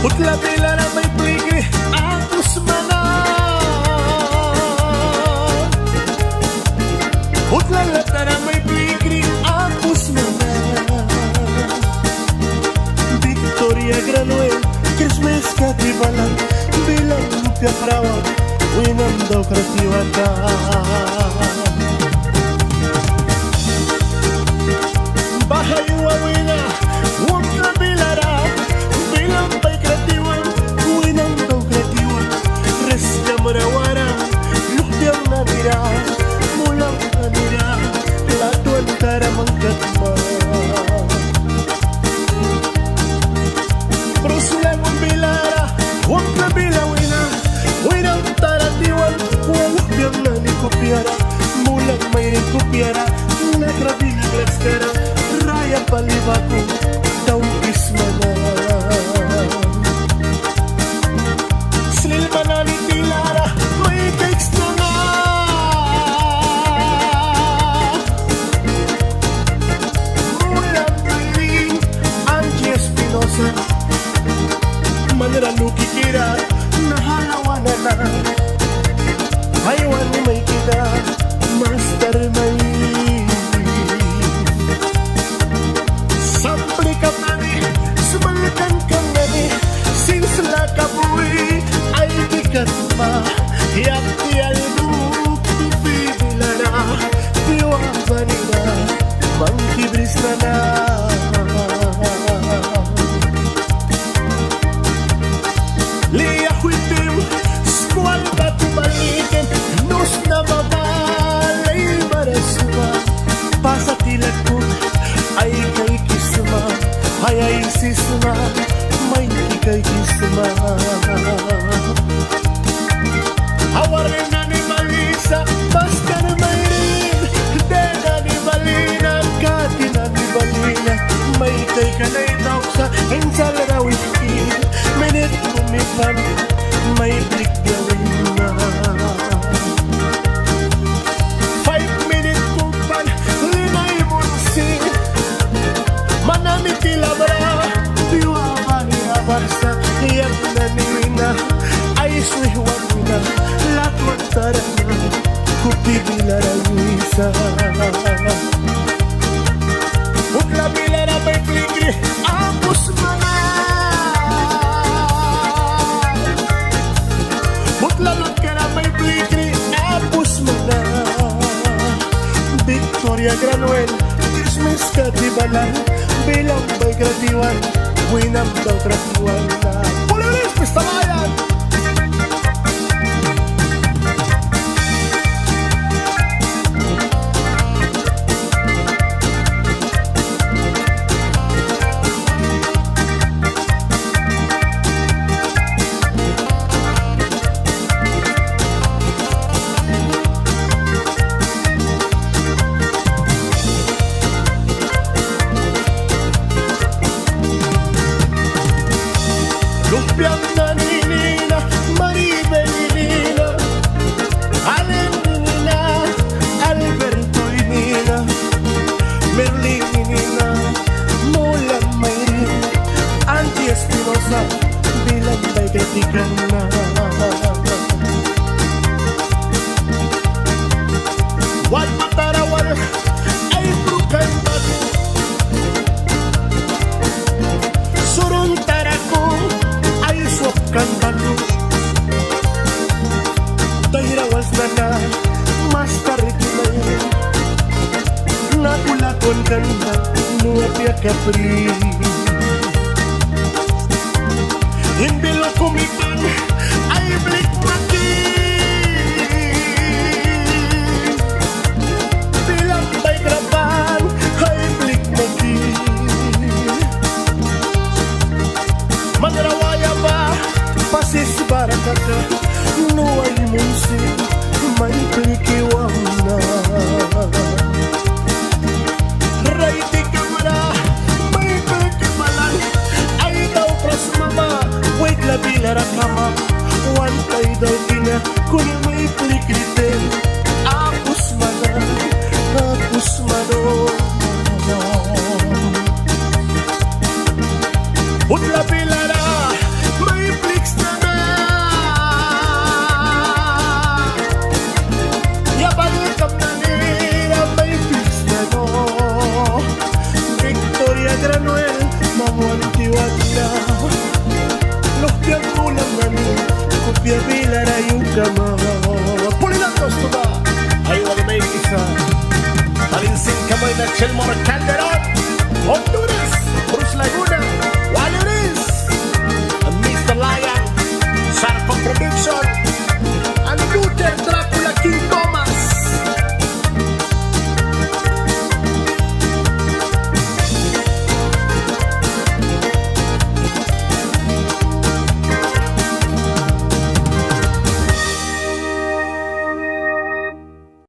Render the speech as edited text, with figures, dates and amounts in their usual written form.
Putla bila na may pligri apos manan. Putla lata na may pligri apos manan. Victoria Granuel, Christmas katibalan, bilang lupia prawan, winam daw kratiwatan. Bahay wawina, huwag na bilara, bilang pa'y kratiwan, winam daw kratiwan. Resya marawara, lukyang nanira, mulang nanira, latuan taramang katma. Prosulang ang bilara, huwag na bilawina, winam taratiwan, lukyang nanikupyara, mulang may rikupyara, nagrabing glastera, raya palibaku, daun kismana. Silil manani tilara, may cakes na nga. Mulang maling, Angie Espinosa, manera kikira, nahalawa na na. Haywan ni may kita, master may. Sampli ka nani, sumalikan ka nani, sinsla ka buwi, ay dikat ma. Yakti albu, pipilara, piwa nila, mangkibris na na. Liya huitim, squal ka tumalikin, nus na mabalay marasuma. Pasatilag ko, ay kay kisma, ay sisma, may kay kisma. Hawarin na ni Malisa, basta na may rin, de na ni Malina, kati na ni Balina, may kay kanay daw sa ensaladawin, minit kumipan, may blik gawin na. 5 minute kumpan, limay munsing, manami tilabra, diwawa niya barsa, iyak na nina, ay suhiwan na, latwag tarana, kupibilara isa. Putla bila na may pligri, apos mana. Putla ka na may pligri, apos mana. Victoria Granuel, Christmas katibalan, bilang may kratiwan, winam daw kratiwan na. Pulilis, pista bayan! Lumpiang naninina, maribelina, Alenina, Albertoinina, Merlinina, Mula Mayrin, Angie Espinosa, bilang may kritikan na. Wal matarawal, ay brukan bago, surun tarako, ay swapkan bago. Tahirawas na na, mas tarikimay, nakulakon ka na, nuwapya kapri. Hindi lang kumipan, ay blik mati. Bilang may graban, ay blik mati. Magrawaya ba, pasis barakata, nuway munsi. na kuna may plikritin apos mano Utla pila na may flix na Yabalukam na nila may flix na Victoria Granuel mamuantiwat na Lopia kulang na ni Kopia pila na yung kama Pulilantos to ba? Ay wala may isa Talinsing kamay na Chel Morcalde